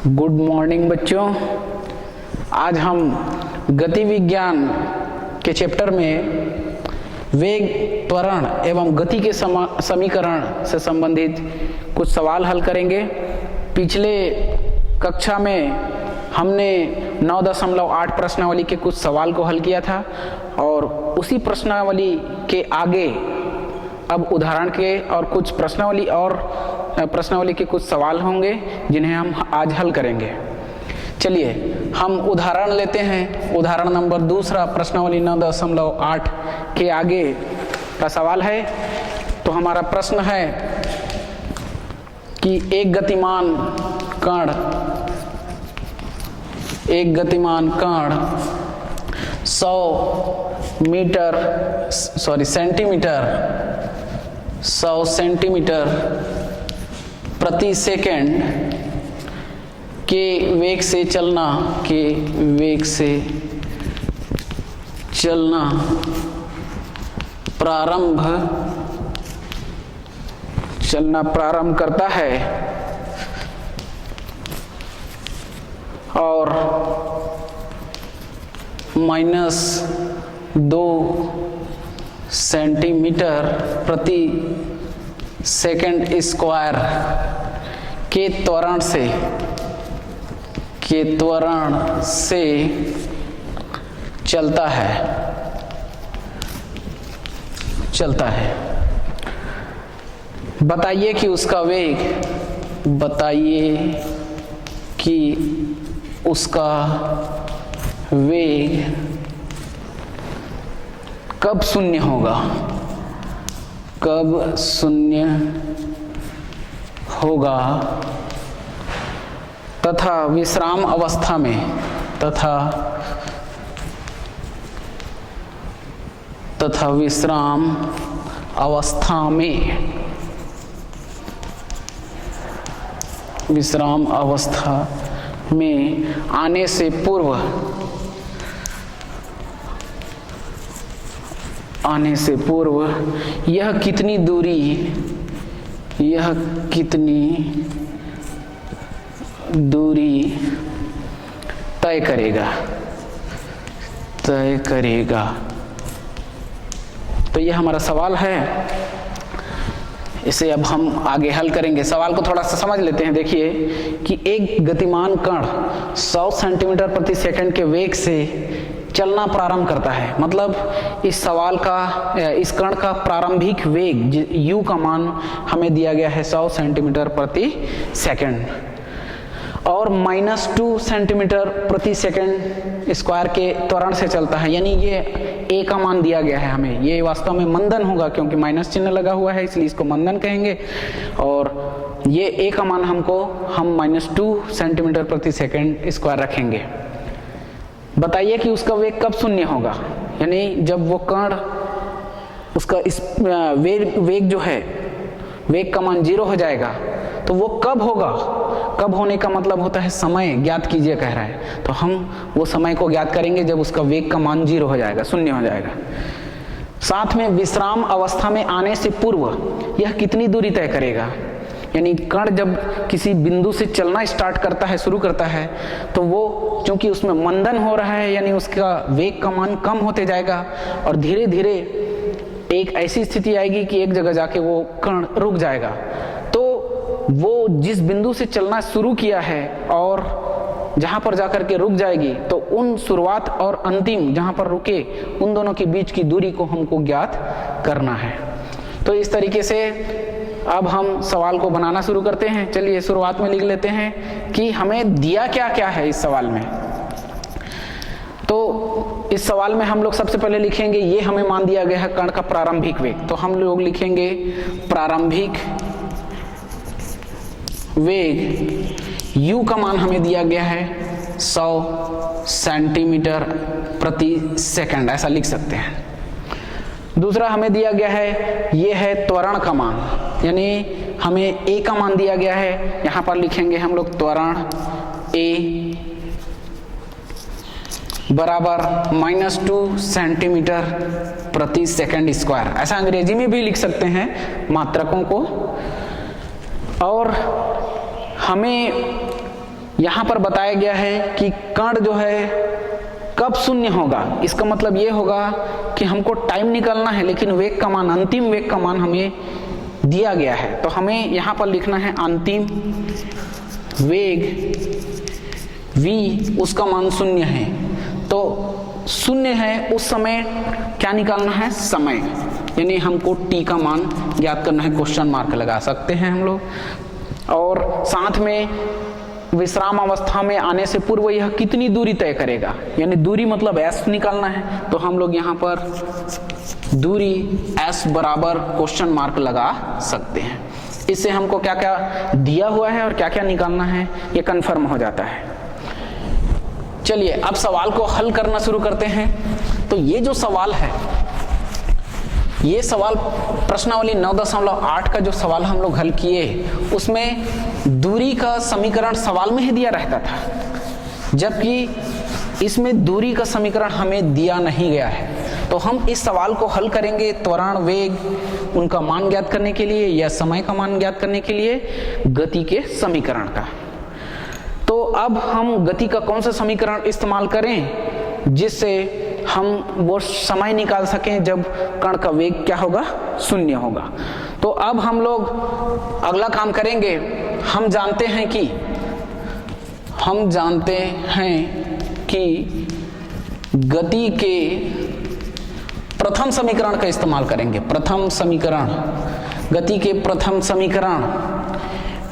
Good morning बच्चों। आज हम गति विज्ञान के चैप्टर में वेग, त्वरण एवं गति के समीकरण से संबंधित कुछ सवाल हल करेंगे। पिछले कक्षा में हमने 9.8 प्रश्नावली के कुछ सवाल को हल किया था और उसी प्रश्नावली के आगे अब उदाहरण के और कुछ प्रश्नावली के कुछ सवाल होंगे जिन्हें हम आज हल करेंगे। चलिए हम उदाहरण लेते हैं। उदाहरण नंबर 2 प्रश्नावली 9.8 के आगे का सवाल है। तो हमारा प्रश्न है कि एक गतिमान कण 100 सेंटीमीटर प्रति सेकंड के वेग से चलना प्रारंभ करता है और -2 सेंटीमीटर प्रति सेकंड स्क्वायर के त्वरण से चलता है। बताइए कि उसका वेग कब शून्य होगा तथा विश्राम अवस्था में आने से पूर्व यह कितनी दूरी तय करेगा। तो यह हमारा सवाल है। इसे अब हम आगे हल करेंगे। सवाल को थोड़ा सा समझ लेते हैं। देखिए कि एक गतिमान कण 100 सेंटीमीटर प्रति सेकंड के वेग से चलना प्रारंभ करता है। मतलब इस कण का प्रारंभिक वेग u का मान हमें दिया गया है 100 सेंटीमीटर प्रति सेकंड और -2 सेंटीमीटर प्रति सेकंड स्क्वायर के त्वरण से चलता है। यानी ये a का मान दिया गया है हमें। ये वास्तव में मंदन होगा क्योंकि माइनस चिन्ह लगा हुआ है, इसलिए इसको मंदन कहेंगे। और ये a का मान हम -2 सेंटीमीटर प्रति सेकंड स्क्वायर रखेंगे। बताइए कि उसका वेग कब शून्य होगा। यानी जब वो कण उसका वेग जो है, वेग का मान 0 हो जाएगा तो वो कब होगा। कब होने का मतलब होता है समय ज्ञात कीजिए कह रहा है। तो हम वो समय को ज्ञात करेंगे जब उसका वेग का मान 0 हो जाएगा, शून्य हो जाएगा। साथ में विश्राम अवस्था में आने से पूर्व यह कितनी दूरी तय करेगा। यानी कण जब किसी बिंदु से चलना शुरू करता है तो वो क्योंकि उसमें मंदन हो रहा है, यानी उसका वेग का मान कम होते जाएगा और धीरे धीरे एक ऐसी स्थिति आएगी कि एक जगह जाके वो कण रुक जाएगा। तो वो जिस बिंदु से चलना शुरू किया है और जहां पर जाकर के रुक जाएगी, तो उन शुरुआत और अंतिम जहां पर रुके उन दोनों के बीच की दूरी को हमको ज्ञात करना है। तो इस तरीके से अब हम सवाल को बनाना शुरू करते हैं। चलिए शुरुआत में लिख लेते हैं कि हमें दिया क्या है इस सवाल में। तो इस सवाल में हम लोग सबसे पहले लिखेंगे, ये हमें मान दिया गया है कण का प्रारंभिक वेग। तो हम लोग लिखेंगे प्रारंभिक वेग u का मान हमें दिया गया है 100 सेंटीमीटर प्रति सेकंड, ऐसा लिख सकते हैं। दूसरा हमें दिया गया है, ये है त्वरण का मान, यानी हमें a का मान दिया गया है। यहाँ पर लिखेंगे हम लोग त्वरण a बराबर -2 सेंटीमीटर प्रति सेकंड स्क्वायर। ऐसा अंग्रेजी में भी लिख सकते हैं मात्रकों को। और हमें यहां पर बताया गया है कि कण जो है कब शून्य होगा। इसका मतलब ये होगा कि हमको टाइम निकालना है, लेकिन वेग का मान, अंतिम वेग का मान हमें दिया गया है। तो हमें यहां पर लिखना है अंतिम वेग v, उसका मान शून्य है। तो शून्य है उस समय क्या निकालना है, समय, यानी हमको t का मान ज्ञात करना है। क्वेश्चन मार्क लगा सकते हैं हम लोग। और साथ में विश्राम अवस्था में आने से पूर्व यह कितनी दूरी तय करेगा, यानी दूरी मतलब s निकालना है। तो हम लोग यहाँ पर दूरी s बराबर क्वेश्चन मार्क लगा सकते हैं। इससे हमको क्या क्या दिया हुआ है और क्या क्या निकालना है ये कंफर्म हो जाता है। चलिए अब सवाल को हल करना शुरू करते हैं। तो ये जो सवाल है, ये सवाल प्रश्नावली 9.8 का जो सवाल हम लोग हल किए, उसमें दूरी का समीकरण सवाल में ही दिया रहता था, जबकि इसमें दूरी का समीकरण हमें दिया नहीं गया है। तो हम इस सवाल को हल करेंगे त्वरण, वेग, उनका मान ज्ञात करने के लिए या समय का मान ज्ञात करने के लिए गति के समीकरण का। तो अब हम गति का कौन सा समीकरण इस्तेमाल करें जिससे हम वो समय निकाल सकें जब कण का वेग क्या होगा, शून्य होगा। तो अब हम लोग अगला काम करेंगे। हम जानते हैं कि गति के प्रथम समीकरण का इस्तेमाल करेंगे। प्रथम समीकरण, गति के प्रथम समीकरण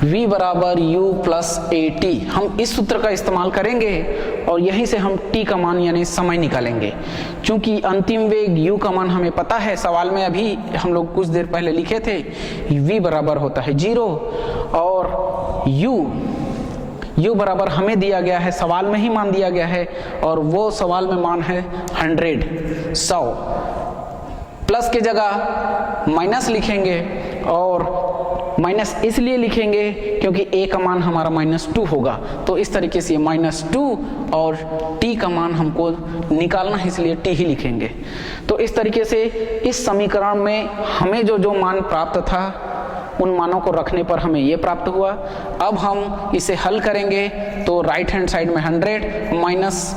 v बराबर u प्लस at, हम इस सूत्र का इस्तेमाल करेंगे और यहीं से हम t का मान यानी समय निकालेंगे। क्योंकि अंतिम वेग u का मान हमें पता है, सवाल में अभी हम लोग कुछ देर पहले लिखे थे, v बराबर होता है 0 और u बराबर हमें दिया गया है, सवाल में ही मान दिया गया है, और वो सवाल में मान है 100। प्लस के जगह माइनस लिखेंगे, और माइनस इसलिए लिखेंगे क्योंकि a का मान हमारा -2 होगा। तो इस तरीके से -2 और t का मान हमको निकालना है, इसलिए t ही लिखेंगे। तो इस तरीके से इस समीकरण में हमें जो मान प्राप्त था, उन मानों को रखने पर हमें ये प्राप्त हुआ। अब हम इसे हल करेंगे तो राइट हैंड साइड में 100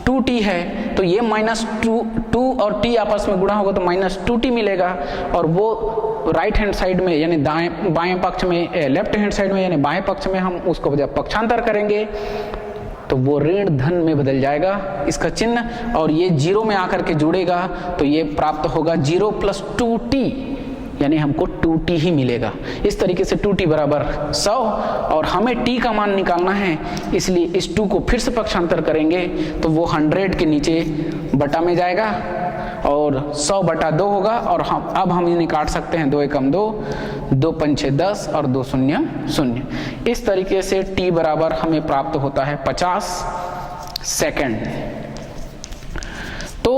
-2t है, तो ये -2 और t आपस में गुणा होगा तो -2t मिलेगा, और वो राइट हैंड साइड में यानी बाएं पक्ष में, लेफ्ट हैंड साइड में यानी बाएं पक्ष में हम उसको जब पक्षांतर करेंगे तो वो ऋण धन में बदल जाएगा इसका चिन्ह, और ये 0 में आकर के जुड़ेगा, तो ये प्राप्त होगा 0 + 2t, यानी हमको 2t ही मिलेगा। इस तरीके से 2t बराबर 100, और हमें t का मान निकालना है, इसलिए इस 2 को फिर से पक्षांतर करेंगे तो वो 100 के नीचे बटा में जाएगा और 100/2 होगा। और अब हम इन्हें काट सकते हैं, 2 एकम 2, 2 पंचे 10 और 2 शून्य 0। इस तरीके से t बराबर हमें प्राप्त होता है 50 सेकंड। तो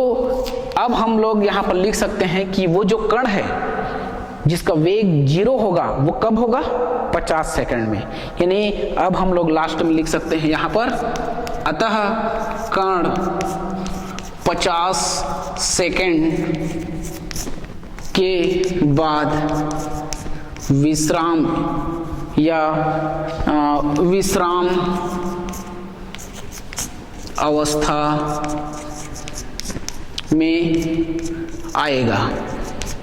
अब हम लोग यहाँ पर लिख सकते हैं कि वो जो कण है जिसका वेग 0 होगा वो कब होगा, 50 सेकंड में। यानी अब हम लोग लास्ट में लिख सकते हैं यहाँ पर, अतः कण 50 सेकंड के बाद विश्राम या विश्राम अवस्था में आएगा।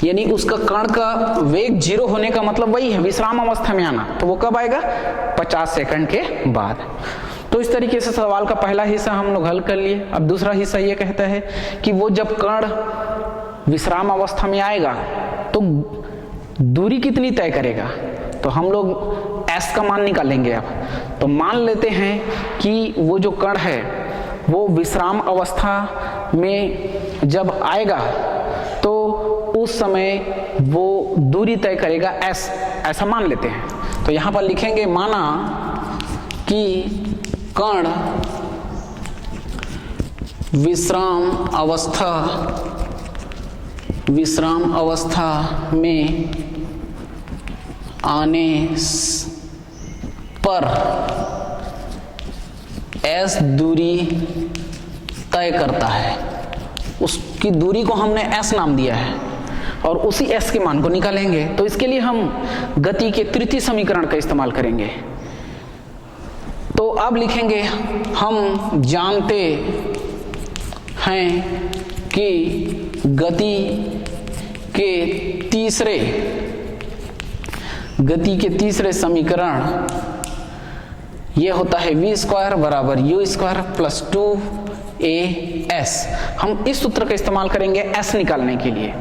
यानी उसका कण का वेग 0 होने का मतलब वही है, विश्राम अवस्था में आना। तो वो कब आएगा, 50 सेकंड के बाद। तो इस तरीके से सवाल का पहला हिस्सा हम लोग हल कर लिए। अब दूसरा हिस्सा ये कहता है कि वो जब कण विश्राम अवस्था में आएगा तो दूरी कितनी तय करेगा। तो हम लोग s का मान निकालेंगे। अब तो मान लेते हैं कि वो जो कण है वो विश्राम अवस्था में जब आएगा तो उस समय वो दूरी तय करेगा s, ऐसा मान लेते हैं। तो यहाँ पर लिखेंगे, माना कि कण विश्राम अवस्था में आने पर s दूरी तय करता है। उसकी दूरी को हमने s नाम दिया है और उसी s के मान को निकालेंगे। तो इसके लिए हम गति के तृतीय समीकरण का इस्तेमाल करेंगे। तो अब लिखेंगे हम जानते हैं कि गति के तीसरे समीकरण ये होता है v² बराबर u² प्लस 2as। हम इस सूत्र का इस्तेमाल करेंगे s निकालने के लिए।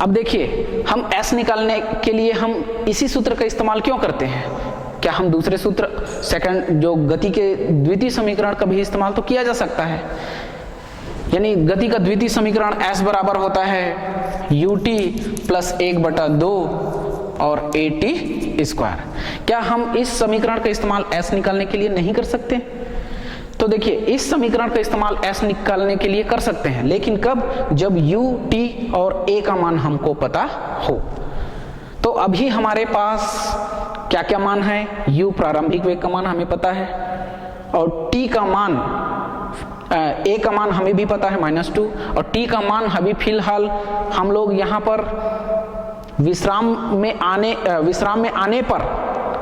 अब देखिए, हम s निकालने के लिए हम इसी सूत्र का इस्तेमाल क्यों करते हैं? क्या हम दूसरे सूत्र सेकंड जो गति के द्वितीय समीकरण का भी इस्तेमाल तो किया जा सकता है। यानी गति का द्वितीय समीकरण s बराबर होता है ut प्लस 1/2 और at²। क्या हम इस समीकरण का इस्तेमाल s निकालने के लिए नहीं कर सकते? तो देखिए, इस समीकरण का इस्तेमाल s निकालने के लिए कर सकते हैं, लेकिन कब? जब u, t और a का मान हमको पता हो। तो अभी हमारे पास क्या क्या मान है? u प्रारंभिक वेग का मान हमें पता है, और t का मान a का मान हमें भी पता है -2, और t का मान अभी फिलहाल हम लोग यहाँ पर विश्राम में आने पर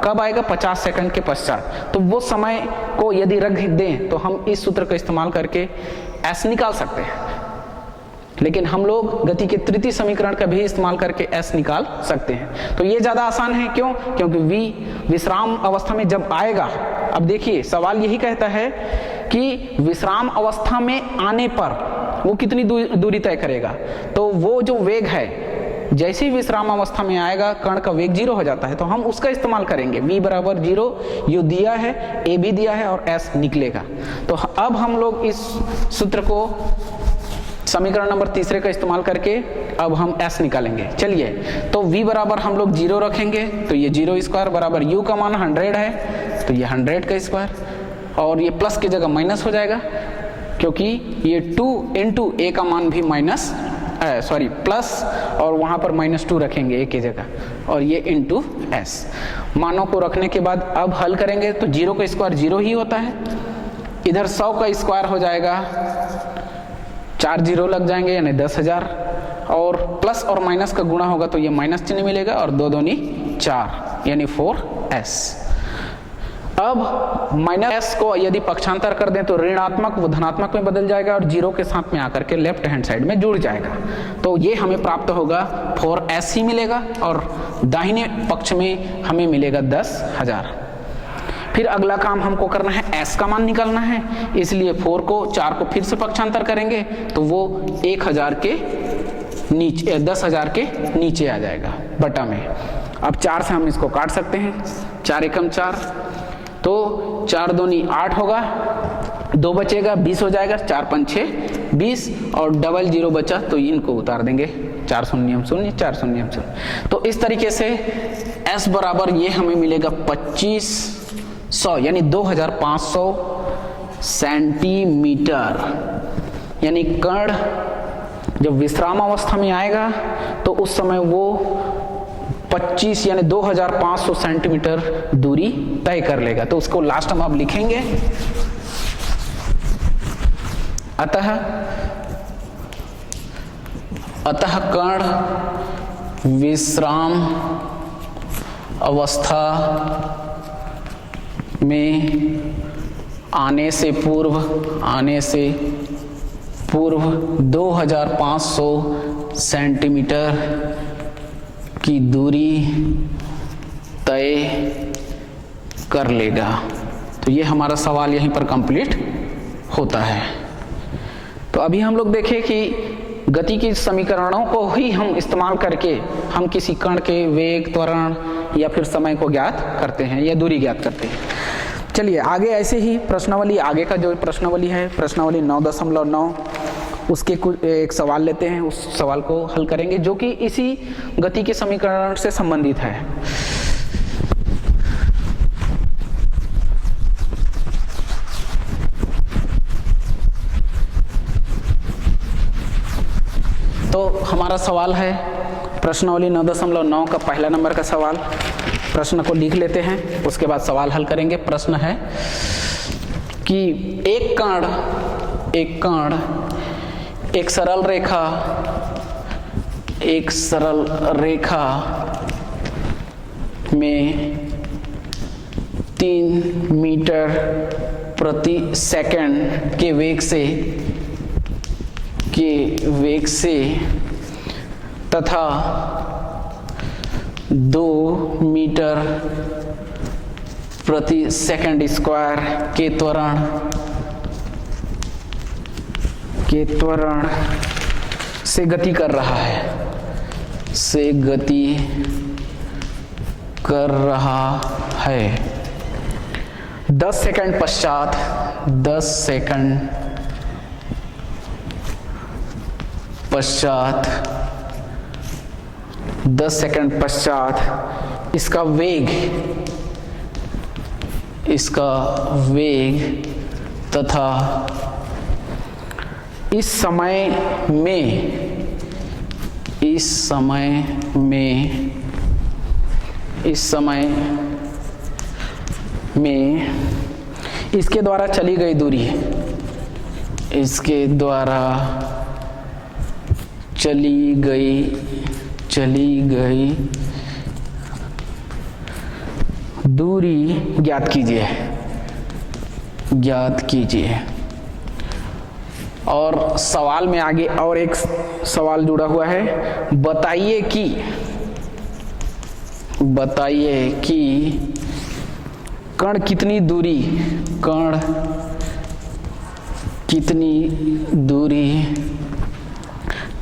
कब आएगा? 50 सेकंड के पश्चात। तो वो समय को यदि रख दें तो हम इस सूत्र का इस्तेमाल करके s निकाल सकते हैं, लेकिन हम लोग गति के तृतीय समीकरण का भी इस्तेमाल करके s निकाल सकते हैं। तो ये ज्यादा आसान है। क्यों? क्योंकि v विश्राम अवस्था में जब आएगा, अब देखिए सवाल यही कहता है कि विश्राम अवस्था में आने पर वो कितनी दूरी तय करेगा। तो वो जो वेग है, जैसे ही विश्राम अवस्था में आएगा कण का वेग 0 हो जाता है, तो हम उसका इस्तेमाल करेंगे। v बराबर 0, u दिया है, a भी दिया है और s निकलेगा। तो अब हम लोग इस सूत्र को समीकरण नंबर तीसरे का इस्तेमाल करके अब हम s निकालेंगे। चलिए, तो v बराबर हम लोग 0 रखेंगे, तो ये 0² बराबर u का मान 100 है, तो ये 100 का स्क्वायर, और ये प्लस की जगह माइनस हो जाएगा, क्योंकि ये 2 इंटू a का मान भी प्लस, और वहां पर -2 रखेंगे a की जगह, और ये इंटू s। मानों को रखने के बाद अब हल करेंगे तो 0 का स्क्वायर 0 ही होता है, इधर 100 का स्क्वायर हो जाएगा, 4 0 लग जाएंगे यानी 10,000, और प्लस और माइनस का गुणा होगा तो ये माइनस चिन्ह मिलेगा, और 2 दूनी 4 यानी 4s। अब -s को यदि पक्षांतर कर दें तो ऋणात्मक वो धनात्मक में बदल जाएगा, और 0 के साथ में आकर के लेफ्ट हैंड साइड में जुड़ जाएगा। तो ये हमें प्राप्त होगा 4s ही मिलेगा, और दाहिने पक्ष में हमें मिलेगा 10,000। फिर अगला काम हमको करना है, s का मान निकालना है, इसलिए 4 को 4 को फिर से पक्षांतर करेंगे तो वो 1000 के नीचे आ जाएगा बटा में। अब 4 से हम इसको काट सकते हैं, 4 एकम 4, तो 4 दूनी 8 होगा, 2 बचेगा 20 हो जाएगा, 4 5 6 20, और डबल 0 बचा तो इनको उतार देंगे, 4 शून्य 0 4 शून्य 0। तो इस तरीके से s बराबर ये हमें मिलेगा 2500 यानी 2500 सेंटीमीटर। यानी कण जब विश्राम अवस्था में आएगा तो उस समय वो 25 यानी 2500 सेंटीमीटर दूरी तय कर लेगा। तो उसको लास्ट में अब लिखेंगे, अतः कण विश्राम अवस्था में आने से पूर्व 2500 सेंटीमीटर की दूरी तय कर लेगा। तो ये हमारा सवाल यहीं पर कंप्लीट होता है। तो अभी हम लोग देखें कि गति की समीकरणों को ही हम इस्तेमाल करके हम किसी कण के वेग, त्वरण या फिर समय को ज्ञात करते हैं या दूरी ज्ञात करते हैं। चलिए आगे ऐसे ही प्रश्नावली, आगे का जो प्रश्नावली है प्रश्नावली 9.9, उसके कुछ एक सवाल लेते हैं, उस सवाल को हल करेंगे जो कि इसी गति के समीकरण से संबंधित है। तो हमारा सवाल है प्रश्नावली 9.9 का पहला नंबर का सवाल। प्रश्न को लिख लेते हैं, उसके बाद सवाल हल करेंगे। प्रश्न है कि एक कण एक सरल रेखा में 3 मीटर प्रति सेकंड के वेग से तथा 2 मीटर प्रति सेकंड स्क्वायर के त्वरण से गति कर रहा है। 10 सेकंड पश्चात इसका वेग तथा इस समय में इसके द्वारा चली गई दूरी ज्ञात कीजिए। और सवाल में आगे और एक सवाल जुड़ा हुआ है, बताइए कि कण कितनी दूरी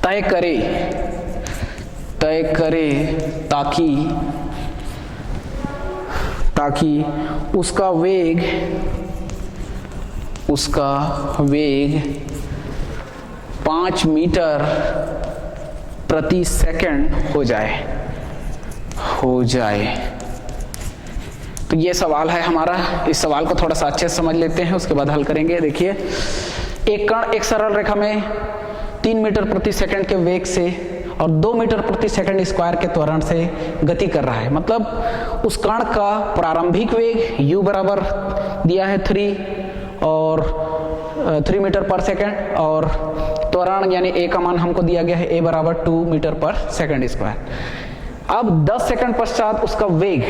तय करे ताकि उसका वेग 5 मीटर प्रति सेकंड हो जाए। तो ये सवाल है हमारा। इस सवाल को थोड़ा सा अच्छे से समझ लेते हैं, उसके बाद हल करेंगे। देखिए, एक कण एक सरल रेखा में 3 मीटर प्रति सेकंड के वेग से और 2 मीटर प्रति सेकंड स्क्वायर के त्वरण से गति कर रहा है। मतलब उस कण का प्रारंभिक वेग u बराबर दिया है 3 मीटर पर सेकंड, और त्वरण यानी a का मान हमको दिया गया है a बराबर 2 मीटर पर सेकंड स्क्वायर। अब 10 सेकंड पश्चात उसका वेग,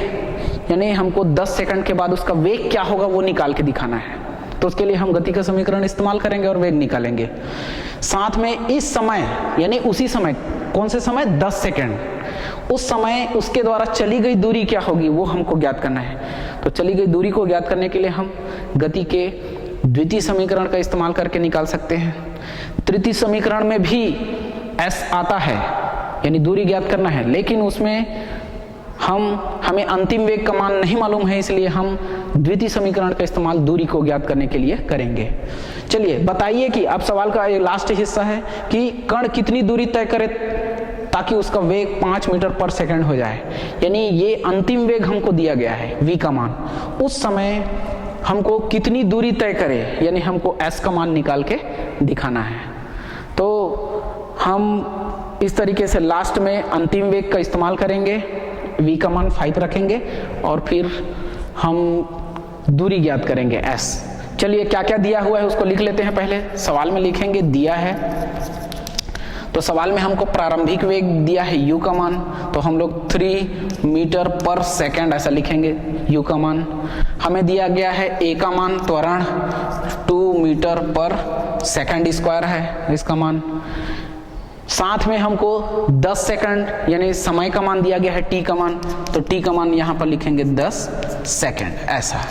यानी हमको 10 सेकंड के बाद उसका वेग क्या होगा वो निकाल के दिखाना है। तो उसके लिए हम गति का समीकरण इस्तेमाल करेंगे और वेग निकालेंगे। साथ में इस समय यानी उसी समय, कौन से समय, 10 सेकंड, उस समय उसके द्वारा चली गई दूरी क्या होगी वो हमको ज्ञात करना है। तो चली गई दूरी को ज्ञात करने के लिए हम गति के द्वितीय समीकरण का इस्तेमाल करके निकाल सकते हैं। तृतीय समीकरण में भी s आता है, यानी दूरी ज्ञात करना है, लेकिन उसमें हमें अंतिम वेग का मान नहीं मालूम है, इसलिए हम द्वितीय समीकरण का इस्तेमाल दूरी को ज्ञात करने के लिए करेंगे। चलिए, बताइए कि अब सवाल का ये लास्ट हिस्सा है कि कण कितनी दूरी तय करे ताकि उसका वेग 5 मीटर पर सेकंड हो जाए। यानी ये अंतिम वेग हमको दिया गया है v का मान, उस समय हमको कितनी दूरी तय करे, यानी हमको s का मान निकाल के दिखाना है। तो हम इस तरीके से लास्ट में अंतिम वेग का इस्तेमाल करेंगे, v का मान 5 रखेंगे और फिर हम दूरी ज्ञात करेंगे s। चलिए, क्या क्या दिया हुआ है उसको लिख लेते हैं। पहले सवाल में लिखेंगे दिया है, तो सवाल में हमको प्रारंभिक वेग दिया है u का मान, तो हम लोग 3 मीटर पर सेकंड ऐसा लिखेंगे u का मान। हमें दिया गया है a का मान, त्वरण 2 मीटर पर सेकंड स्क्वायर है इसका मान। साथ में हमको 10 सेकंड यानी समय का मान दिया गया है t का मान, तो t का मान यहाँ पर लिखेंगे 10 सेकंड ऐसा।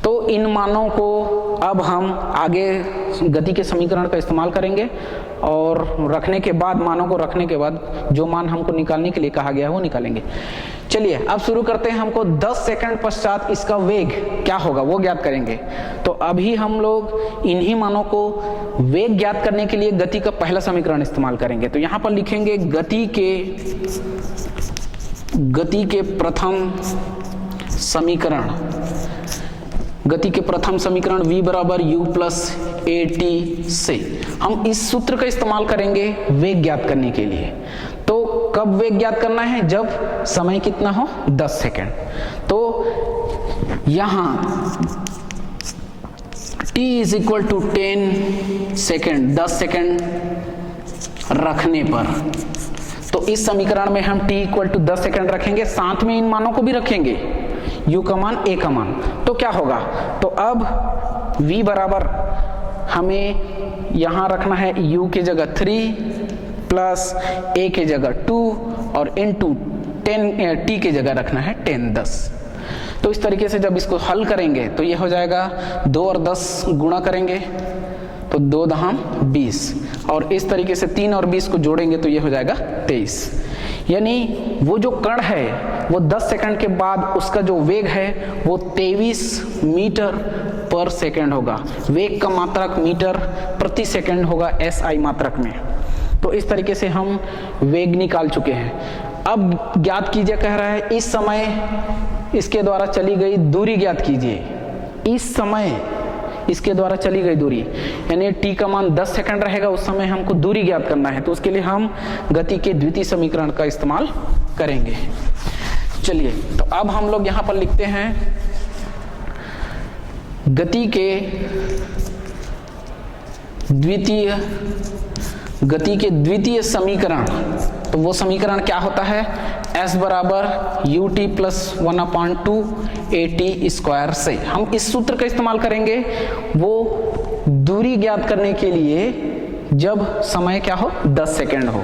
तो इन मानों को अब हम आगे गति के समीकरण का इस्तेमाल करेंगे और रखने के बाद, मानों को रखने के बाद जो मान हमको निकालने के लिए कहा गया है वो निकालेंगे। चलिए, अब शुरू करते हैं। हमको 10 सेकंड पश्चात इसका वेग क्या होगा वो ज्ञात करेंगे। तो अभी हम लोग इन्हीं मानों को वेग ज्ञात करने के लिए गति का पहला समीकरण इस्तेमाल करेंगे। तो यहाँ पर लिखेंगे गति के प्रथम समीकरण। गति के प्रथम समीकरण v बराबर u प्लस ए टी से हम इस सूत्र का इस्तेमाल करेंगे वेग ज्ञात करने के लिए। तो कब वेग ज्ञात करना है, जब समय कितना हो 10 सेकंड। तो यहां t is equal to 10 second, 10 second रखने पर, तो इस समीकरण में हम t इक्वल टू 10 सेकंड रखेंगे, साथ में इन मानों को भी रखेंगे u का मान a का मान। तो क्या होगा, तो अब v बराबर हमें यहाँ रखना है u की जगह 3 प्लस a की जगह 2 और इनटू 10 t की जगह रखना है 10। तो इस तरीके से जब इसको हल करेंगे तो ये हो जाएगा 2 और 10 गुणा करेंगे तो 2 दहाम 20 और इस तरीके से 3 और 20 को जोड़ेंगे तो ये हो जाएगा 23। यानी वो जो कण है वो 10 सेकंड के बाद उसका जो वेग है वो 23 मीटर पर सेकंड होगा। वेग का मात्रक मीटर प्रति सेकंड होगा SI मात्रक में। तो इस तरीके से हम वेग निकाल चुके हैं। अब ज्ञात कीजिए कह रहा है इस समय इसके द्वारा चली गई दूरी ज्ञात कीजिए। इस समय इसके द्वारा चली गई दूरी यानी t का मान 10 सेकंड रहेगा, उस समय हमको दूरी ज्ञात करना है। तो उसके लिए हम गति के द्वितीय समीकरण का इस्तेमाल करेंगे। चलिए तो अब हम लोग यहाँ पर लिखते हैं गति के द्वितीय समीकरण। तो वो समीकरण क्या होता है, s बराबर ut प्लस 1/2 at स्क्वायर से हम इस सूत्र का इस्तेमाल करेंगे वो दूरी ज्ञात करने के लिए जब समय क्या हो 10 सेकंड हो।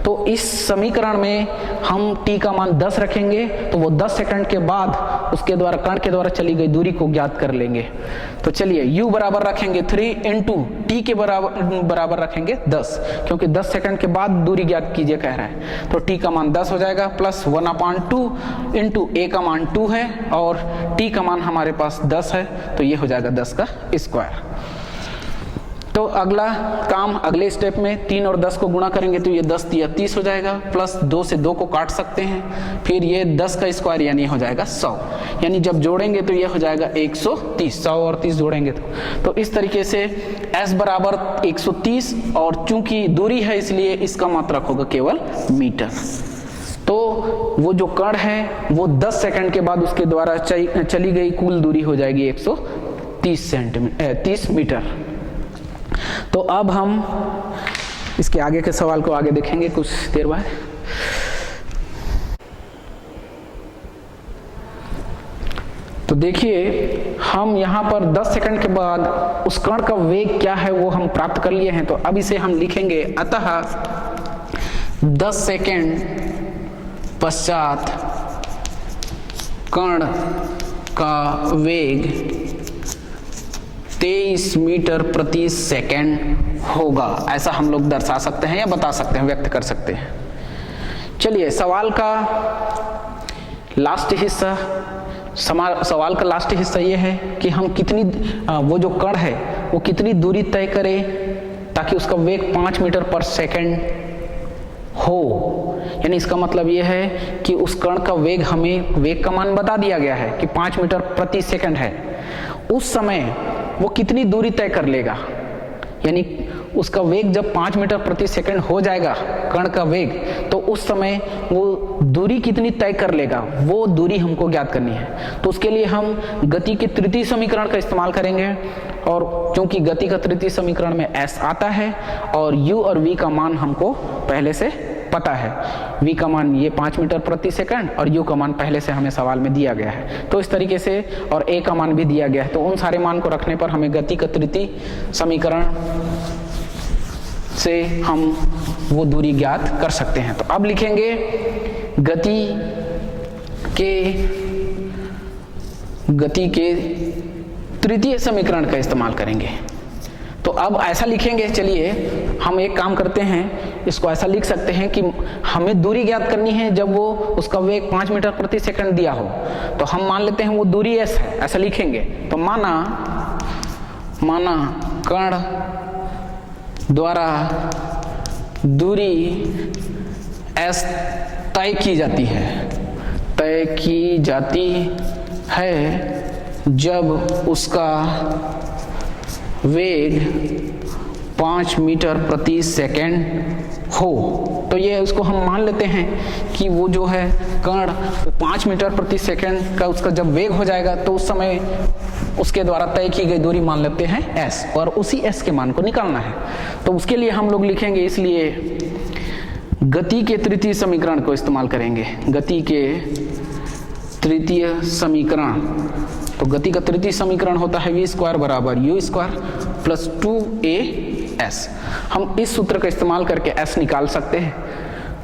तो इस समीकरण में हम t का मान 10 रखेंगे तो वो 10 सेकंड के बाद उसके द्वारा कण के द्वारा चली गई दूरी को ज्ञात कर लेंगे। तो चलिए u बराबर रखेंगे 3 इंटू t के बराबर रखेंगे 10, क्योंकि 10 सेकंड के बाद दूरी ज्ञात कीजिए कह रहा है। तो t का मान 10 हो जाएगा प्लस 1/2 इंटू a का मान 2 है और t का मान हमारे पास 10 है तो ये हो जाएगा 10 का स्क्वायर। तो अगला काम अगले स्टेप में 3 और 10 को गुणा करेंगे तो ये 10 या 30 हो जाएगा, प्लस 2 से 2 को काट सकते हैं, फिर ये 10 का स्क्वायर यानी हो जाएगा 100, यानी जब जोड़ेंगे तो ये हो जाएगा 130। 100 और 30 जोड़ेंगे तो इस तरीके से s बराबर 130 और चूंकि दूरी है इसलिए इसका मात्रक होगा केवल मीटर। तो वो जो कण है वो 10 सेकंड के बाद उसके द्वारा चली गई कुल दूरी हो जाएगी 130 मीटर। तो अब हम इसके आगे के सवाल को आगे देखेंगे कुछ देर बाद। तो देखिए हम यहाँ पर 10 सेकंड के बाद उस कण का वेग क्या है वो हम प्राप्त कर लिए हैं। तो अब इसे हम लिखेंगे, अतः 10 सेकंड पश्चात कण का वेग 23 मीटर प्रति सेकंड होगा। ऐसा हम लोग दर्शा सकते हैं या बता सकते हैं, व्यक्त कर सकते हैं। चलिए सवाल का लास्ट हिस्सा, सवाल का लास्ट हिस्सा ये है कि हम कितनी वो जो कण है वो कितनी दूरी तय करें ताकि उसका वेग 5 मीटर पर सेकंड हो। यानी इसका मतलब ये है कि उस कण का वेग, हमें वेग का मान बता दिया गया है कि 5 मीटर प्रति सेकंड है, उस समय वो कितनी दूरी तय कर लेगा। यानी उसका वेग जब 5 मीटर प्रति सेकंड हो जाएगा कण का वेग, तो उस समय वो दूरी कितनी तय कर लेगा, वो दूरी हमको ज्ञात करनी है। तो उसके लिए हम गति के तृतीय समीकरण का इस्तेमाल करेंगे, और क्योंकि गति का तृतीय समीकरण में s आता है और u और v का मान हमको पहले से पता है। v का मान ये 5 मीटर प्रति सेकंड और u का मान पहले से हमें सवाल में दिया गया है। तो इस तरीके से, और a का मान भी दिया गया है, तो उन सारे मान को रखने पर हमें गति का तृतीय समीकरण से हम वो दूरी ज्ञात कर सकते हैं। तो अब लिखेंगे गति के तृतीय समीकरण का इस्तेमाल करेंगे। तो अब ऐसा लिखेंगे, चलिए हम एक काम करते हैं, इसको ऐसा लिख सकते हैं कि हमें दूरी ज्ञात करनी है जब वो उसका वेग 5 मीटर प्रति सेकंड दिया हो। तो हम मान लेते हैं वो दूरी s है, ऐसा लिखेंगे। तो माना कण द्वारा दूरी s तय की जाती है जब उसका वेग 5 मीटर प्रति सेकंड हो। तो ये उसको हम मान लेते हैं कि वो जो है कण 5 मीटर प्रति सेकंड का उसका जब वेग हो जाएगा तो उस समय उसके द्वारा तय की गई दूरी मान लेते हैं s, और उसी s के मान को निकालना है। तो उसके लिए हम लोग लिखेंगे, इसलिए गति के तृतीय समीकरण को इस्तेमाल करेंगे। गति के तृतीय समीकरण। तो गति का तृतीय समीकरण होता है v² बराबर u² प्लस 2as। हम इस सूत्र का इस्तेमाल करके s निकाल सकते हैं।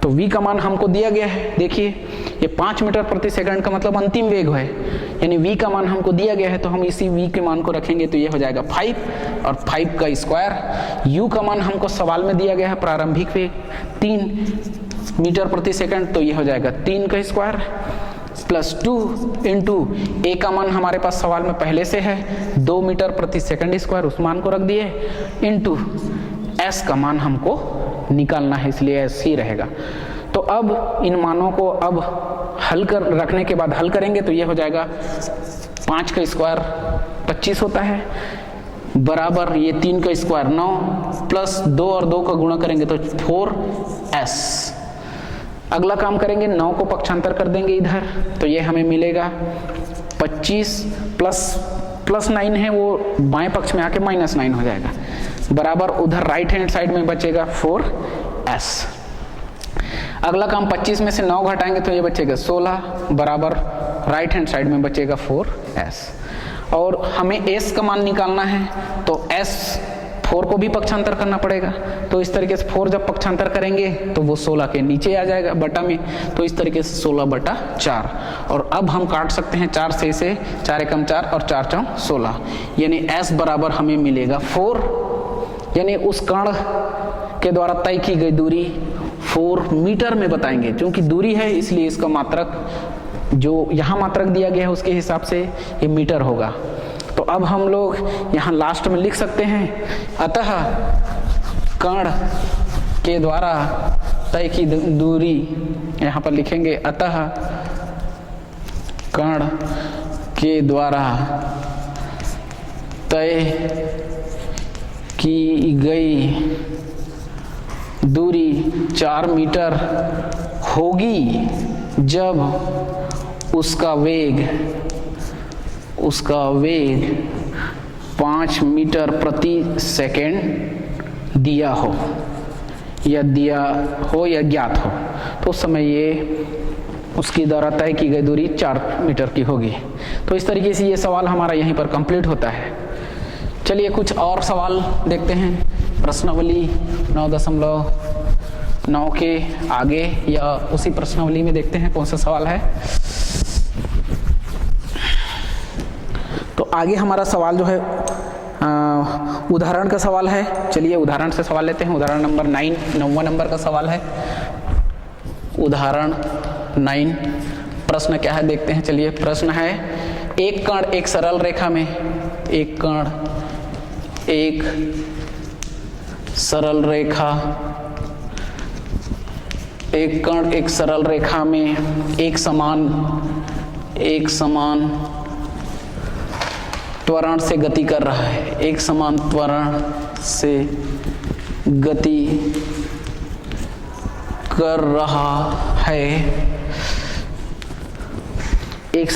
तो v का मान हमको दिया गया है, देखिए ये 5 मीटर प्रति सेकंड का मतलब अंतिम वेग है, यानी v का मान हमको दिया गया है, तो हम इसी v के मान को रखेंगे तो ये हो जाएगा 5 और 5 का स्क्वायर। u का मान हमको सवाल में दिया गया है प्रारंभिक वेग 3 मीटर प्रति सेकंड, तो ये हो जाएगा 3 का स्क्वायर प्लस 2 इंटू a का मान हमारे पास सवाल में पहले से है 2 मीटर प्रति सेकंड स्क्वायर, उस मान को रख दिए, इंटू s का मान हमको निकालना है, इसलिए s ही रहेगा। तो अब इन मानों को अब हल कर रखने के बाद हल करेंगे तो ये हो जाएगा 5 का स्क्वायर 25 होता है बराबर ये 3 का स्क्वायर 9 प्लस 2 और 2 का गुणा करेंगे तो 4s। अगला काम करेंगे 9 को पक्षांतर कर देंगे इधर, तो ये हमें मिलेगा 25 प्लस 9 है वो बाएं पक्ष में आके -9 हो जाएगा बराबर उधर राइट हैंड साइड में बचेगा 4s। अगला काम 25 में से 9 घटाएंगे तो ये बचेगा 16 बराबर राइट हैंड साइड में बचेगा 4s। और हमें s का मान निकालना है तो s 4 को भी पक्षांतर करना पड़ेगा, तो इस तरीके से 4 जब पक्षांतर करेंगे तो वो 16 के नीचे आ जाएगा बटा में, तो इस तरीके से 16/4। और अब हम काट सकते हैं 4 से इसे, 4 एकम 4 और 4 चौक 16, यानी s बराबर हमें मिलेगा 4, यानी उस कण के द्वारा तय की गई दूरी 4 मीटर में बताएंगे। क्योंकि दूरी है इसलिए इसका मात्रक जो यहाँ मात्रक दिया गया है उसके हिसाब से ये मीटर होगा। तो अब हम लोग यहाँ लास्ट में लिख सकते हैं, अतः कण के द्वारा तय की दूरी, यहाँ पर लिखेंगे अतः कण के द्वारा तय की गई दूरी 4 मीटर होगी जब उसका वेग 5 मीटर प्रति सेकेंड दिया हो या ज्ञात हो, तो उस समय ये उसकी द्वारा तय की गई दूरी 4 मीटर की होगी। तो इस तरीके से ये सवाल हमारा यहीं पर कंप्लीट होता है। चलिए कुछ और सवाल देखते हैं। प्रश्नावली 9.9 के आगे या उसी प्रश्नावली में देखते हैं कौन सा सवाल है। तो आगे हमारा सवाल जो है उदाहरण का सवाल है। चलिए उदाहरण से सवाल लेते हैं। उदाहरण नंबर 9 नंबर का सवाल है। उदाहरण 9 प्रश्न क्या है देखते हैं। चलिए प्रश्न है, एक कण एक सरल रेखा में, एक कण एक सरल रेखा, एक कण एक सरल रेखा में एक समान त्वरण से गति कर रहा है, एक समान त्वरण से गति कर रहा है, एक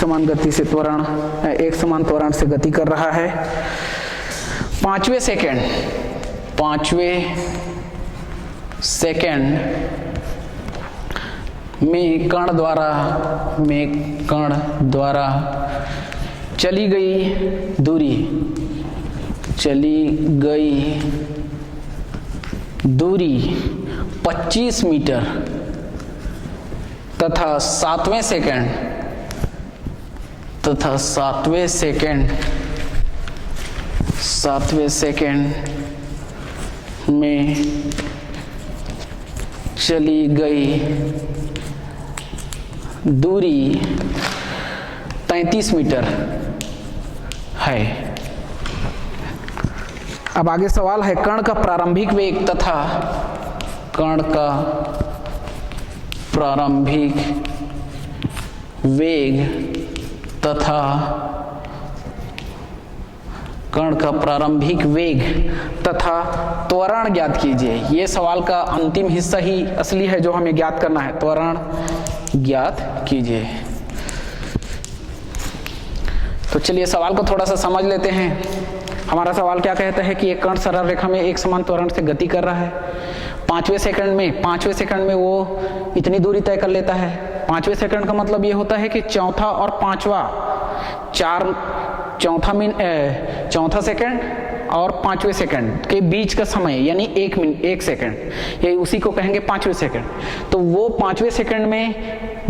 समान त्वरण से गति कर रहा है। 5वें सेकंड में कण द्वारा चली गई दूरी 25 मीटर तथा 7वें सेकंड में चली गई दूरी 33 मीटर है। अब आगे सवाल है, कण का प्रारंभिक वेग तथा कण का प्रारंभिक वेग तथा त्वरण ज्ञात कीजिए। ये सवाल का अंतिम हिस्सा ही असली है जो हमें ज्ञात करना है। त्वरण ज्ञात कीजिए। तो चलिए सवाल को थोड़ा सा समझ लेते हैं। हमारा सवाल क्या कहता है कि एक कण सरल रेखा में एक समान त्वरण से गति कर रहा है। 5वें सेकंड में वो इतनी दूरी तय कर लेता है 5वें सेकंड का मतलब ये होता है कि चौथा और पांचवा, चौथा सेकंड और 5वें सेकंड के बीच का समय यानी 1 मिनट 1 सेकंड, ये उसी को कहेंगे 5वें सेकंड। तो वो 5वें सेकंड में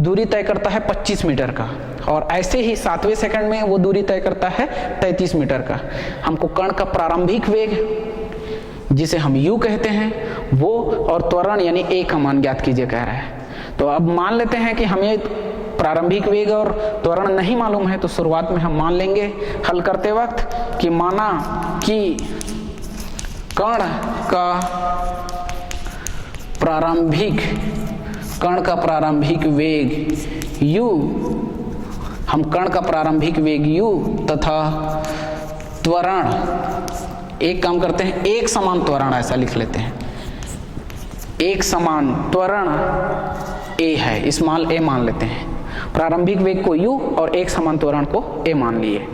दूरी तय करता है 25 मीटर का, और ऐसे ही 7वें सेकंड में वो दूरी तय करता है 33 मीटर का। हमको कण का प्रारंभिक वेग जिसे हम u कहते हैं वो, और त्वरण यानी a का मान ज्ञात कीजिए कह रहा है। तो अब मान लेते हैं कि हमें प्रारंभिक वेग और त्वरण नहीं मालूम है, तो शुरुआत में हम मान लेंगे हल करते वक्त कि माना कि कण का प्रारंभिक वेग u, हम कण का प्रारंभिक वेग u तथा त्वरण, एक काम करते हैं एक समान त्वरण ऐसा लिख लेते हैं, एक समान त्वरण a है, स्मॉल a मान लेते हैं, प्रारंभिक वेग को u और एक समान त्वरण को a मान लिए।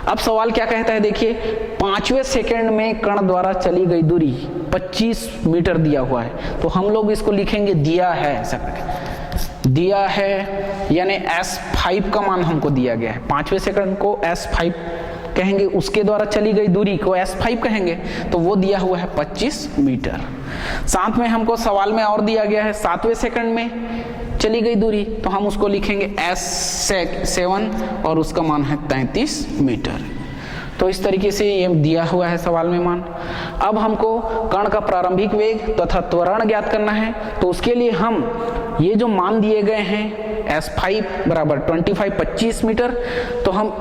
अब सवाल क्या कहता है देखिए, 5वें सेकंड में कण द्वारा चली गई दूरी 25 मीटर दिया हुआ है, तो हम लोग इसको लिखेंगे दिया है, ऐसा करके दिया है यानी s5 का मान हमको दिया गया है। 5वें सेकंड को s5 कहेंगे, उसके द्वारा चली गई दूरी को s5 कहेंगे, तो वो दिया हुआ है 25 मीटर। साथ में हमको सवाल में और दिया गया है 7वें सेकंड में चली गई दूरी, तो हम उसको लिखेंगे s7 और उसका मान है 33 मीटर। तो इस तरीके से ये दिया हुआ है सवाल में मान। अब हमको कण का प्रारंभिक वेग तथा त्वरण ज्ञात करना है, तो उसके लिए हम ये जो मान दिए गए हैं s5 बराबर 25 मीटर, तो हम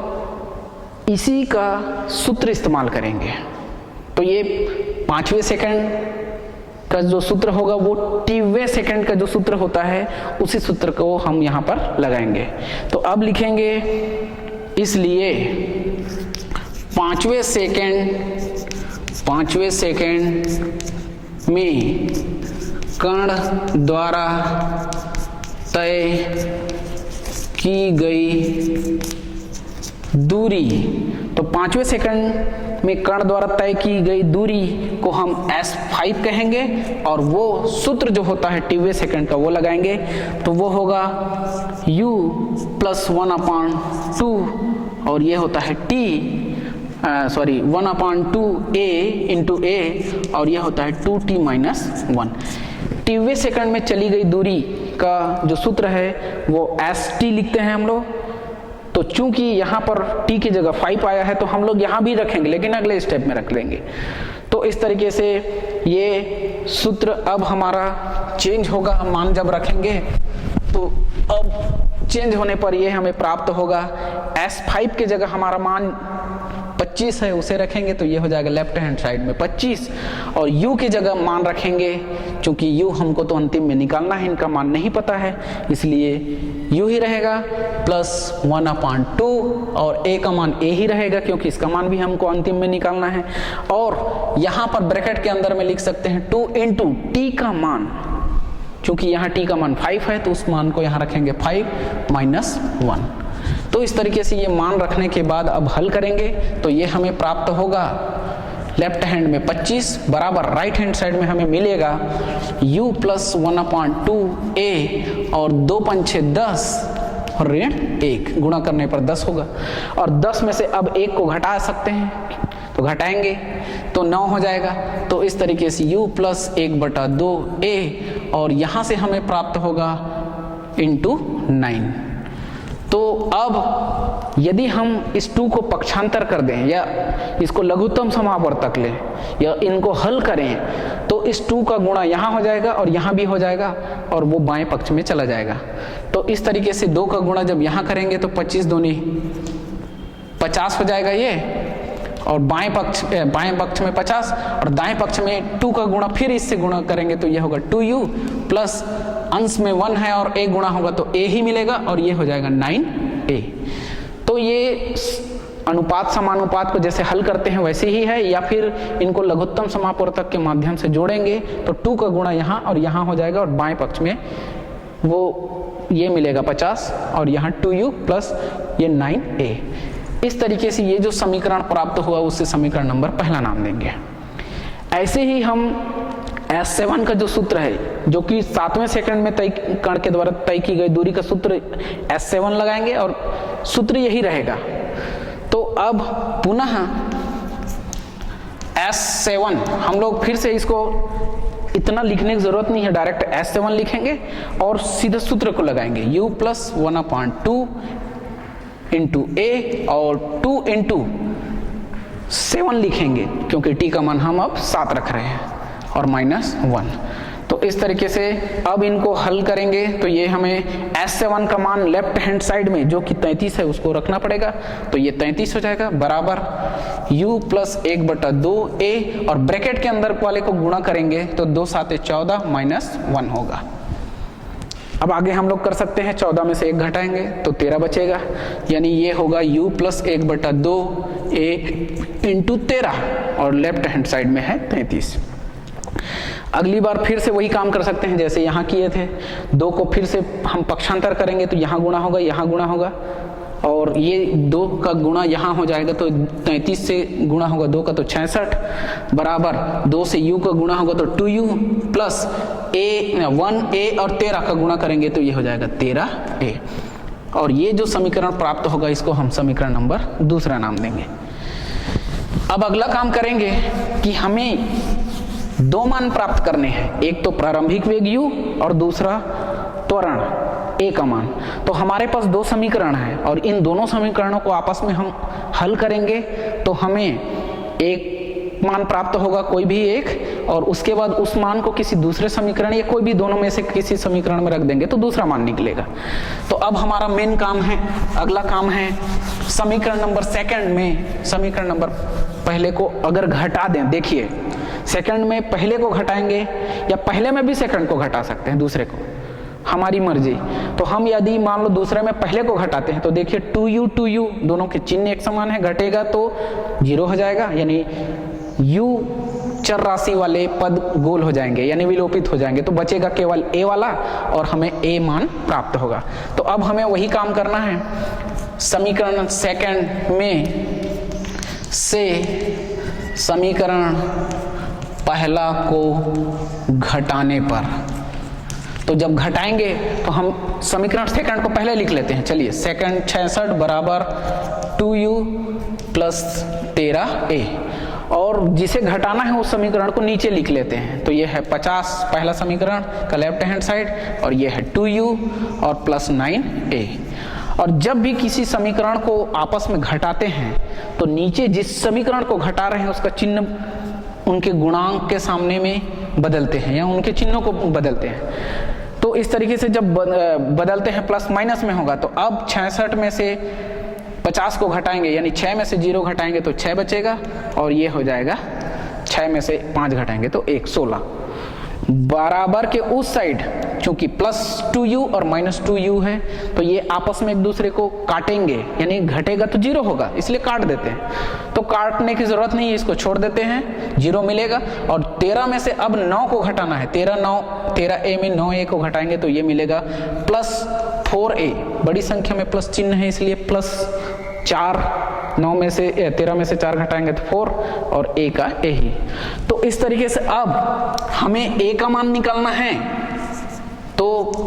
इसी का सूत्र इस्तेमाल करेंगे। तो ये 5वें सेकंड का जो सूत्र होगा वो tवें सेकंड का जो सूत्र होता है उसी सूत्र को हम यहाँ पर लगाएंगे। तो अब लिखेंगे, इसलिए 5वें सेकंड में कण द्वारा तय की गई दूरी, तो 5वें सेकंड में कण द्वारा तय की गई दूरी को हम s5 कहेंगे, और वो सूत्र जो होता है tवें सेकंड का वो लगाएंगे। तो वो होगा u प्लस 1/2 और ये होता है 1/2a इंटू a, और ये होता है 2t माइनस 1। tवें सेकंड में चली गई दूरी का जो सूत्र है वो st लिखते हैं हम लोग। तो चूंकि यहाँ पर t की जगह 5 आया है तो हम लोग यहाँ भी रखेंगे, लेकिन अगले स्टेप में रख लेंगे। तो इस तरीके से ये सूत्र अब हमारा चेंज होगा, मान जब रखेंगे तो अब चेंज होने पर ये हमें प्राप्त होगा s5 की जगह हमारा मान 25 है उसे रखेंगे, तो ये हो जाएगा लेफ्ट हैंड साइड में 25, और u की जगह मान रखेंगे, क्योंकि u हमको तो अंतिम में निकालना है, इनका मान नहीं पता है, इसलिए u ही रहेगा प्लस 1/2 और a का मान a ही रहेगा, क्योंकि इसका मान भी हमको अंतिम में निकालना है। और यहाँ पर ब्रैकेट के अंदर में लिख सकते हैं 2 इंटू t का मान, क्योंकि यहाँ t का मान 5 है तो उस मान को यहाँ रखेंगे 5 माइनस 1। तो इस तरीके से ये मान रखने के बाद अब हल करेंगे तो ये हमें प्राप्त होगा लेफ्ट हैंड में 25 बराबर राइट हैंड साइड में हमें मिलेगा u प्लस 1/2a और 2 पंछे 10 और ऋण 1 गुणा करने पर 10 होगा, और 10 में से अब 1 को घटा सकते हैं तो घटाएंगे तो 9 हो जाएगा। तो इस तरीके से u प्लस 1/2a और यहाँ से हमें प्राप्त होगा इंटू 9। तो अब यदि हम इस 2 को पक्षांतर कर दें या इसको लघुत्तम समावर्तक लें या इनको हल करें, तो इस 2 का गुणा यहाँ हो जाएगा और यहाँ भी हो जाएगा और वो बाएं पक्ष में चला जाएगा। तो इस तरीके से 2 का गुणा जब यहाँ करेंगे तो 25 दूनी 50 हो जाएगा ये, और बाएं पक्ष में 50 और दाएं पक्ष में 2 का गुणा फिर इससे गुणा करेंगे तो ये होगा 2u प्लस अंश में 1 है और a गुणा होगा तो a ही मिलेगा और ये हो जाएगा 9a। तो ये अनुपात समानुपात को जैसे हल करते हैं वैसे ही है, या फिर इनको लघुत्तम समावर्तक के माध्यम से जोड़ेंगे तो 2 का गुणा यहाँ और यहाँ हो जाएगा, और बाएं पक्ष में वो ये मिलेगा 50 और यहाँ 2u प्लस ये 9a। इस तरीके से ये जो समीकरण प्राप्त हुआ उससे समीकरण नंबर पहला नाम देंगे। ऐसे ही हम S7 का जो सूत्र है, जो कि 7वें सेकंड में तय कण के द्वारा तय की गई दूरी का सूत्र S7 लगाएंगे और सूत्र यही रहेगा। तो अब पुनः S7 हम लोग फिर से इसको इतना लिखने की जरूरत नहीं है, डायरेक्ट S7 लिखेंगे और सीधे सूत्र को लगाएंगे u प्लस 1/2 इंटू a और 2 इंटू 7 लिखेंगे क्योंकि t का मान हम अब 7 रख रहे हैं और -1। तो इस तरीके से अब इनको हल करेंगे तो ये हमें S7 का मान लेफ्ट हैंड साइड में जो कि 33 है उसको रखना पड़ेगा, तो ये 33 हो जाएगा बराबर u प्लस 1/2a और ब्रैकेट के अंदर वाले को गुणा करेंगे तो 2 7 14 -1 होगा। अब आगे हम लोग कर सकते हैं, 14 में से 1 घटाएंगे तो 13 बचेगा, यानी ये होगा u प्लस 1/2a इंटू 13 और लेफ्ट हैंड साइड में है 33। अगली बार फिर से वही काम कर सकते हैं जैसे यहाँ किए थे, 2 को फिर से हम पक्षांतर करेंगे तो यहाँ गुणा होगा, यहाँ गुणा होगा और ये 2 का गुणा यहाँ हो जाएगा तो 33 से गुणा होगा 2 का तो 66 बराबर 2 से u का गुणा होगा तो 2u प्लस 1a और 13 का गुणा करेंगे तो ये हो जाएगा 13a और ये जो समीकरण प्राप्त होगा इसको हम समीकरण नंबर दूसरा नाम देंगे। अब अगला काम करेंगे कि हमें 2 मान प्राप्त करने हैं, एक तो प्रारंभिक वेग u और दूसरा त्वरण a का मान। तो हमारे पास 2 समीकरण हैं और इन दोनों समीकरणों को आपस में हम हल करेंगे तो हमें एक मान प्राप्त होगा, कोई भी एक, और उसके बाद उस मान को किसी दूसरे समीकरण या कोई भी दोनों में से किसी समीकरण में रख देंगे तो दूसरा मान निकलेगा। तो अब हमारा मेन काम है, अगला काम है समीकरण नंबर सेकंड में समीकरण नंबर पहले को अगर घटा दें, देखिए सेकंड में पहले को घटाएंगे या पहले में भी सेकंड को घटा सकते हैं, दूसरे को हमारी मर्जी। तो हम यदि मान लो दूसरे में पहले को घटाते हैं तो देखिए 2u दोनों के चिन्ह एक समान है, घटेगा तो 0 हो जाएगा, यानी u चर राशि वाले पद गोल हो जाएंगे यानी विलोपित हो जाएंगे, तो बचेगा केवल a वाला और हमें a मान प्राप्त होगा। तो अब हमें वही काम करना है, समीकरण सेकंड में से समीकरण पहला को घटाने पर, तो जब घटाएंगे तो हम समीकरण सेकंड को पहले लिख लेते हैं। चलिए सेकंड 66 बराबर 2u प्लस 13a और जिसे घटाना है उस समीकरण को नीचे लिख लेते हैं। तो ये है 50 पहला समीकरण का लेफ्ट हैंड साइड और ये है 2u और प्लस 9a। और जब भी किसी समीकरण को आपस में घटाते हैं तो नीचे जिस समीकरण को घटा रहे हैं उसका चिन्ह उनके गुणांक के सामने में बदलते हैं या उनके चिन्हों को बदलते हैं। तो इस तरीके से जब बदलते हैं प्लस माइनस में होगा, तो अब 66 में से 50 को घटाएंगे यानी 6 में से 0 घटाएंगे तो 6 बचेगा और ये हो जाएगा 6 में से 5 घटाएंगे तो 1 16 बराबर के उस साइड चूंकि प्लस 2u और माइनस 2u है तो ये आपस में एक दूसरे को काटेंगे, यानी घटेगा तो 0 होगा इसलिए काट देते हैं। तो काटने की जरूरत नहीं है, इसको छोड़ देते हैं, 0 मिलेगा। और 13 में से अब 9 को घटाना है, 13a में 9a को घटाएंगे तो ये मिलेगा प्लस 4a, बड़ी संख्या में प्लस चिन्ह है इसलिए प्लस 4, 9 में से 13 में से 4 घटाएंगे तो 4 और a का a ही। तो इस तरीके से अब हमें a का मान निकालना है तो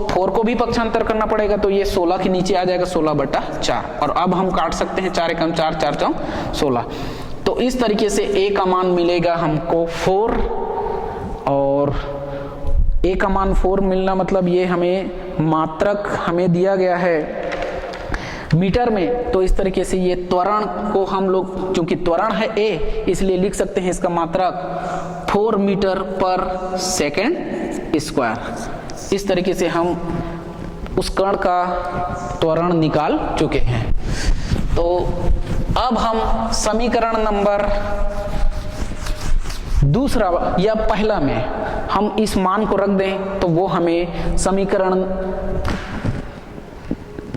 4 को भी पक्षांतर करना पड़ेगा, तो ये 16 के नीचे आ जाएगा 16/4 और अब हम काट सकते हैं 4 एकम 4 4 चौक 16। तो इस तरीके से a का मान मिलेगा हमको 4 और a का मान 4 मिलना मतलब ये हमें मात्रक हमें दिया गया है मीटर में। तो इस तरीके से ये त्वरण को हम लोग, चूंकि त्वरण है a इसलिए लिख सकते हैं इसका मात्रक 4 मीटर पर सेकेंड स्क्वायर। इस तरीके से हम उस कण का त्वरण निकाल चुके हैं। तो अब हम समीकरण नंबर दूसरा या पहला में हम इस मान को रख दें तो वो हमें समीकरण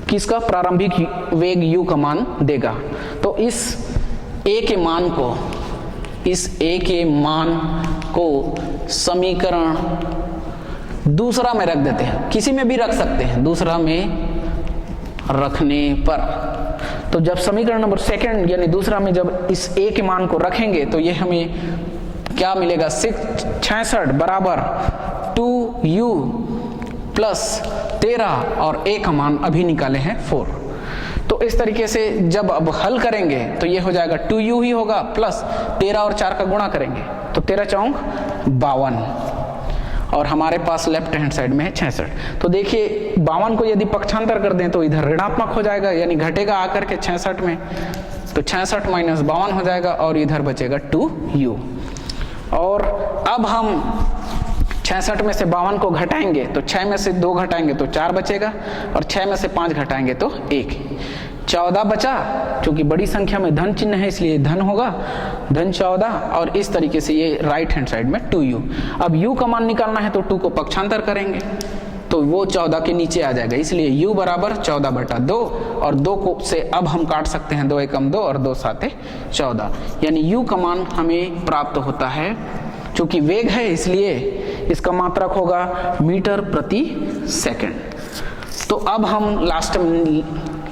किसका प्रारंभिक वेग u का मान देगा। तो इस a के मान को समीकरण दूसरा में रख देते हैं, किसी में भी रख सकते हैं, दूसरा में रखने पर तो जब समीकरण नंबर सेकंड यानी दूसरा में जब इस a के मान को रखेंगे तो ये हमें क्या मिलेगा 66 बराबर 2u प्लस 13 और a का मान अभी निकाले हैं 4। तो इस तरीके से जब अब हल करेंगे तो ये हो जाएगा 2u ही होगा प्लस 13 और 4 का गुणा करेंगे तो 13 चौक 52 और हमारे पास लेफ्ट हैंड साइड में है 66। तो देखिए 52 को यदि पक्षांतर कर दें तो इधर ऋणात्मक हो जाएगा यानी घटेगा आकर के 66 में, तो 66 माइनस 52 हो जाएगा और इधर बचेगा 2u। और अब हम 66 में से 52 को घटाएंगे तो 6 में से 2 घटाएंगे तो 4 बचेगा और 6 में से 5 घटाएंगे तो 1, 14 बचा। क्योंकि बड़ी संख्या में धन चिन्ह है इसलिए धन होगा, धन 14। और इस तरीके से ये राइट हैंड साइड में 2u। अब u का मान निकालना है तो 2 को पक्षांतर करेंगे तो वो 14 के नीचे आ जाएगा, इसलिए u बराबर 14/2 और 2 को से अब हम काट सकते हैं 2 एकम 2 और 2 साते 14, यानी u का मान हमें प्राप्त होता है। चूंकि वेग है इसलिए इसका मात्रक होगा मीटर प्रति सेकंड। तो अब हम लास्ट में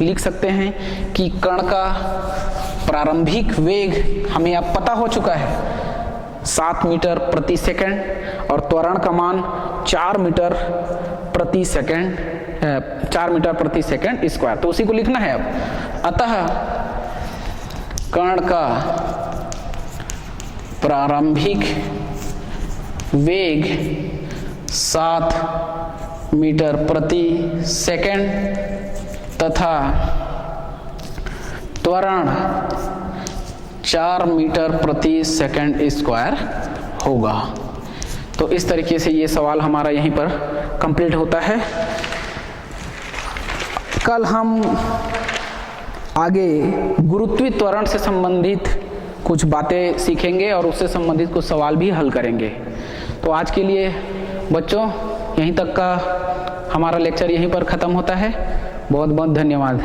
लिख सकते हैं कि कण का प्रारंभिक वेग हमें अब पता हो चुका है 7 मीटर प्रति सेकंड और त्वरण का मान 4 मीटर प्रति सेकंड, 4 मीटर प्रति सेकंड स्क्वायर। तो उसी को लिखना है अब। अतः कण का प्रारंभिक वेग 7 मीटर प्रति सेकंड तथा त्वरण 4 मीटर प्रति सेकंड स्क्वायर होगा। तो इस तरीके से ये सवाल हमारा यहीं पर कंप्लीट होता है। कल हम आगे गुरुत्वीय त्वरण से संबंधित कुछ बातें सीखेंगे और उससे संबंधित कुछ सवाल भी हल करेंगे। तो आज के लिए बच्चों यहीं तक का हमारा लेक्चर यहीं पर ख़त्म होता है। बहुत बहुत धन्यवाद।